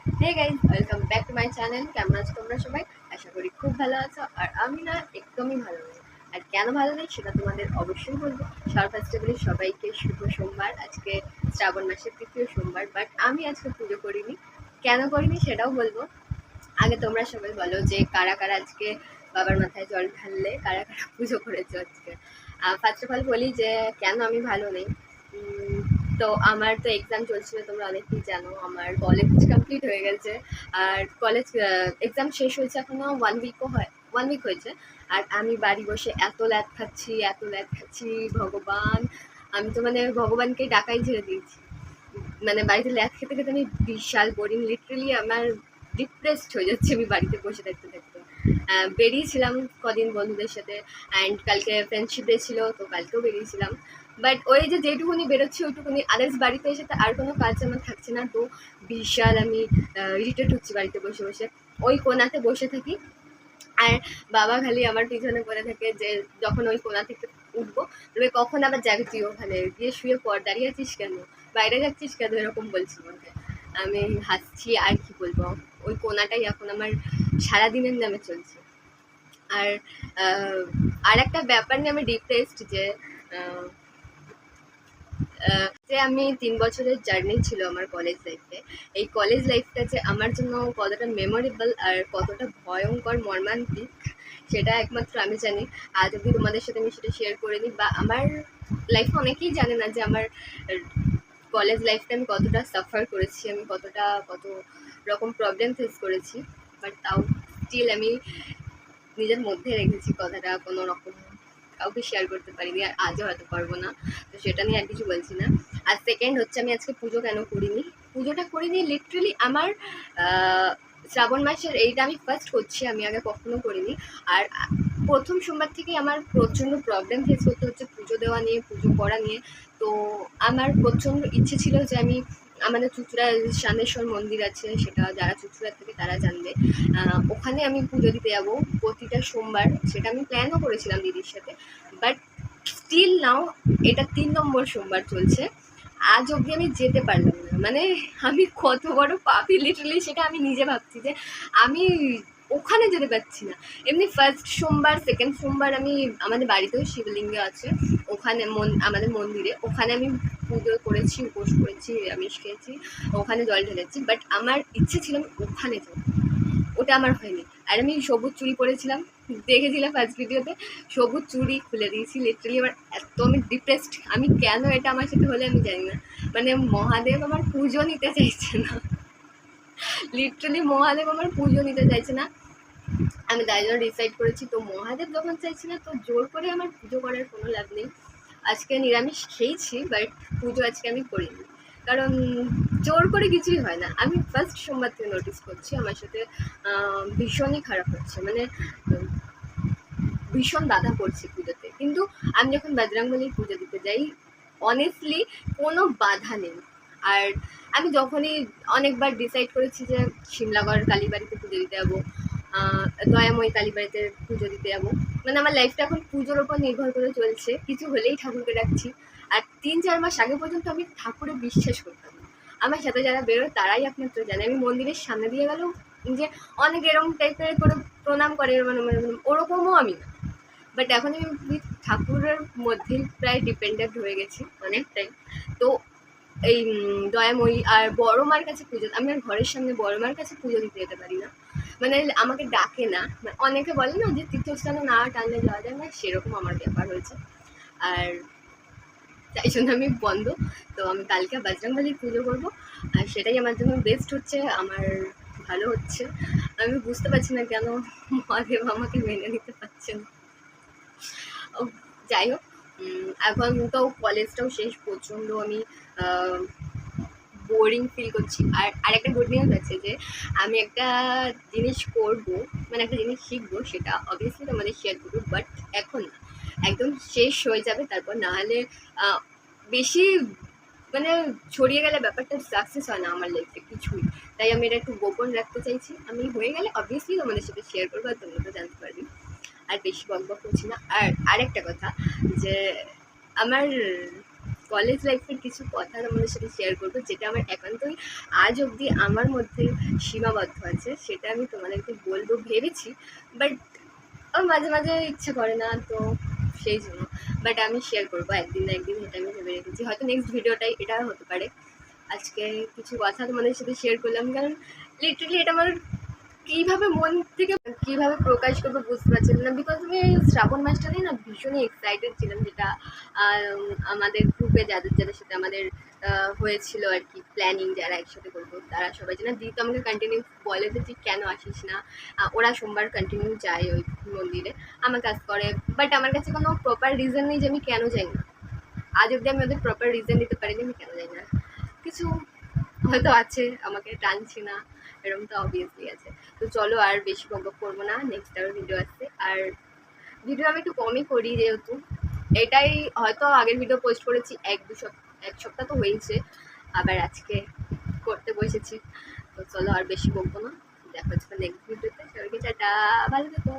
Hey guys, welcome back to my channel. কেমন আছো তোমরা সবাই? আশা করি খুব ভালো আছো। আর আমি না, একদমই ভালো নেই। আর কেন ভালো নেই সেটা তোমাদের অবশ্যই বলবো। সর্ফেস্টিভ্যালি সবাইকে শুভ সোমবার। আজকে শ্রাবণ মাসের তৃতীয় সোমবার, বাট আমি আজকে পুজো করিনি। কেন করিনি সেটাও বলবো। আগে তোমরা সবাই বলো যে কারা কারা আজকে বাবার মাথায় জল ঢাললে, কারা কারা পুজো করেছো আজকে। ফার্স্ট অফ অল বলি যে কেন আমি ভালো নেই। তো আমার তো এক্সাম চলছিল, তোমরা অনেকেই জানো। আমার কলেজ কমপ্লিট হয়ে গেছে। আর কলেজ এক্সাম শেষ হয়েছে, এখনো 1 উইকও হয়, 1 উইক হয়েছে। আর আমি বাড়ি বসে এত ল্যাদ খাচ্ছি, এত ল্যাদ খাচ্ছি, ভগবান। আমি তো মানে ভগবানকে ডাকাই ছেড়ে দিয়েছি। মানে বাড়িতে ল্যাদ খেতে খেতে আমি বিশাল বোরিং, লিটারেলি আমার ডিপ্রেসড হয়ে যাচ্ছে আমি বাড়িতে বসে থাকতে থাকতে। বেরিয়েছিলাম কদিন বন্ধুদের সাথে, অ্যান্ড কালকে ফ্রেন্ডশিপ ডে ছিল, তো কালকেও বেরিয়েছিলাম। বাট ওই যে যেটুকুনি বেরোচ্ছি ওইটুকুনি, আদার্স বাড়িতে এসে তো আর কোনো কাজ আমার থাকছে না। তো বিশাল আমি ইরিটেট হচ্ছি বাড়িতে বসে বসে। ওই কোনাতে বসে থাকি, আর বাবা খালি আমার পিছনে পড়ে থাকে যে যখন ওই কোনা থেকে উঠবো, তবে কখন আবার যাবি তুই ওখানে গিয়ে শুয়ে পড়, দাঁড়িয়ে আছিস কেন, বাইরে যাচ্ছিস কেন, এরকম বলছি আমাকে। আমি হাসছি, আর কি বলবো। ওই কোনাটাই এখন আমার সারাদিনের নামে চলছে। আর আর একটা ব্যাপার নিয়ে আমি ডিপ্রেসড যে আহ, যে আমি 3 বছরের জার্নি ছিল আমার কলেজ লাইফে। এই কলেজ লাইফটা যে আমার জন্য কতটা মেমোরেবল আর কতটা ভয়ঙ্কর মর্মান্তিক, সেটা একমাত্র আমি জানি। আজ অব্দি তোমাদের সাথে আমি সেটা শেয়ার করিনি, বা আমার লাইফে অনেকেই জানে না যে আমার কলেজ লাইফটা আমি কতটা সাফার করেছি, আমি কত রকম প্রবলেম ফেস করেছি। বাট তাও স্টিল আমি নিজের মধ্যে রেখেছি কথাটা, কোনো রকম কাউকে শেয়ার করতে পারিনি, আর আজও হয়তো পারবো না। তো সেটা নিয়ে আর কিছু বলছি না। আর সেকেন্ড হচ্ছে, আমি আজকে পুজো কেন করিনি। পুজোটা করিনি লিটারেলি আমার শ্রাবণ মাসের এইটা আমি ফার্স্ট করছি, আমি আগে কখনো করিনি। আর প্রথম সোমবার থেকেই আমার প্রচণ্ড প্রবলেম ফেস করতে হচ্ছে পুজো দেওয়া নিয়ে, পুজো করা নিয়ে। তো আমার প্রচণ্ড ইচ্ছে ছিল যে আমি আমাদের চুঁচুড়ায় শানেশ্বর মন্দির আছে, সেটা যারা চুঁচুড়ার থেকে তারা জানবে। ওখানে আমি পুজো দিতে যাবো প্রতিটা সোমবার, সেটা আমি প্ল্যানও করেছিলাম দিদির সাথে। বাট স্টিল নাও এটা 3 নম্বর সোমবার চলছে, আজ অবধি আমি যেতে পারলাম না। মানে আমি কত বড় পাপি, লিটারালি সেটা আমি নিজে ভাবছি যে আমি ওখানে যেতে পারছি না। এমনি ফার্স্ট সোমবার, সেকেন্ড সোমবার আমি আমাদের বাড়িতেও শিবলিঙ্গ আছে, ওখানে আমাদের মন্দিরে, ওখানে আমি পুজো করেছি, উপোস করেছি, নিরামিষ খেয়েছি, ওখানে জল ঢেলেছি। বাট আমার ইচ্ছে ছিল আমি ওখানে যাবো, ওটা আমার হয়নি। আর আমি সবুজ চুড়ি পরেছিলাম, দেখেছিলাম ফার্স্ট ভিডিওতে, সবুজ চুড়ি খুলে দিয়েছি লিটারালি। এবার এত আমি ডিপ্রেসড, আমি কেন এটা আমার সাথে হলে আমি জানি না। মানে মহাদেব আমার পুজো নিতে চাইছে না, লিটারালি মহাদেব আমার পুজো নিতে চাইছে না। আমি তাই জন্য ডিসাইড করেছি, তো মহাদেব যখন চাইছে না, তো জোর করে আমার পুজো করার কোনো লাভ নেই। আজকে নিরামিষ খেয়েছি, বাট পুজো আজকে আমি করিনি, কারণ জোর করে কিছুই হয় না। আমি ফার্স্ট সোমবার থেকে নোটিস করছি আমার সাথে ভীষণই খারাপ হচ্ছে, মানে ভীষণ বাধা পড়ছে পুজোতে। কিন্তু আমি যখন বজরংবলীর পুজো দিতে যাই, অনেস্টলি কোনো বাধা নেই। আর আমি যখনই অনেকবার ডিসাইড করেছি যে শিমলাগড় কালীবাড়িতে পুজো দিতে যাবো, দয়াময়ী কালীবাড়িতে পুজো দিতে যাবো, মানে আমার লাইফটা এখন পুজোর ওপর নির্ভর করে চলছে। কিছু হলেই ঠাকুরকে ডাকছি। আর 3-4 মাস আগে পর্যন্ত আমি ঠাকুরে বিশ্বাস করতাম না। আমার সাথে যারা বেরোয় তারাই একমাত্র জানে। আমি মন্দিরের সামনে দিয়ে গেলেও যে অনেক এরকম টাইপের করে প্রণাম করে, মানে ওরকমও আমি না। বাট এখন আমি ঠাকুরের মধ্যেই প্রায় ডিপেন্ডেন্ট হয়ে গেছি অনেকটাই। তো এই দয়াময়ী আর বড় মার কাছে পুজো, আমি আর ঘরের সামনে বড় মার কাছে পুজো দিতে যেতে পারি না, মানে আমাকে ডাকে না। অনেকে বলে না যে তীর্থস্থানে না টানলে যাওয়া যায় না, সেরকম আমার ব্যাপার হয়েছে। আর তাই জন্য আমি বন্ধ। তো আমি কালকে বজরংবলীর পুজো করবো, আর সেটাই আমার জন্য বেস্ট হচ্ছে, আমার ভালো হচ্ছে। আমি বুঝতে পারছি না কেন মহাদেব আমাকে মেনে নিতে পারছে না। যাই হোক, এখন তো কলেজটাও শেষ, প্রচণ্ড আমি বোরিং ফিল করছি। আর আরেকটা গুড নিউজ আছে যে আমি একটা জিনিস করবো, মানে একটা জিনিস শিখবো, সেটা অবভিয়াসলি তোমাদের শেয়ার করবো, বাট এখন না, একদম শেষ হয়ে যাবে তারপর। না হলে বেশি মানে ছড়িয়ে গেলে ব্যাপারটা সাকসেস হয় না আমার লাইফে কিছুই। তাই আমি এটা একটু গোপন রাখতে চাইছি। আমি হয়ে গেলে অবভিয়াসলি তোমাদের সাথে শেয়ার করবো, আর তোমরা তো জানতে পারবি। আর বেশি বকবক করছি না। আর আরেকটা কথা, যে আমার কলেজ লাইফের কিছু কথা তোমাদের সাথে শেয়ার করবো, যেটা আমার একান্তই আজ অবধি আমার মধ্যে সীমাবদ্ধ আছে। সেটা আমি তোমাদেরকে বলবো ভেবেছি, বাট আমার মাঝে মাঝে ইচ্ছে করে না, তো সেই জন্য। বাট আমি শেয়ার করবো একদিন না একদিন, এটা আমি ভেবে রেখেছি। হয়তো নেক্সট ভিডিওটাই এটা হতে পারে। আজকে কিছু কথা তোমাদের সাথে শেয়ার করলাম, কারণ লিটারালি এটা আমার কীভাবে মন থেকে কীভাবে প্রকাশ করবো বুঝতে পারছিলাম না। বিকজ আমি শ্রাবণ মাসটাতে না ভীষণই এক্সাইটেড ছিলাম, যেটা আমাদের গ্রুপে যাদের যাদের সাথে আমাদের হয়েছিল আর কি প্ল্যানিং, যারা একসাথে করবো তারা সবাই জানে। দিদি তো আমাকে কন্টিনিউ বলে যে তুই কেন আসিস না। ওরা সোমবার কন্টিনিউ যায় ওই মন্দিরে, আমার কাজ করে, বাট আমার কাছে কোনো প্রপার রিজন নেই যে আমি কেন যাই না। আজ অব্দি আমি ওদের প্রপার রিজন দিতে পারিনি আমি কেন যাই না। কিছু হয়তো আছে, আমাকে টানছি না, এরকম তো অবভিয়াসলি আছে। তো চলো আর বেশি বকবক করবো না, নেক্সট আবার ভিডিও আসছে। আর ভিডিও আমি একটু কমই করি, যেহেতু এটাই হয়তো আগের ভিডিও পোস্ট করেছি এক সপ্তাহ তো হয়েছে, আবার আজকে করতে বসেছি। তো চলো আর বেশি বকবো না, দেখা হচ্ছে নেক্সট ভিডিওতে। সবাইকে টাটা, ভালো থেকো।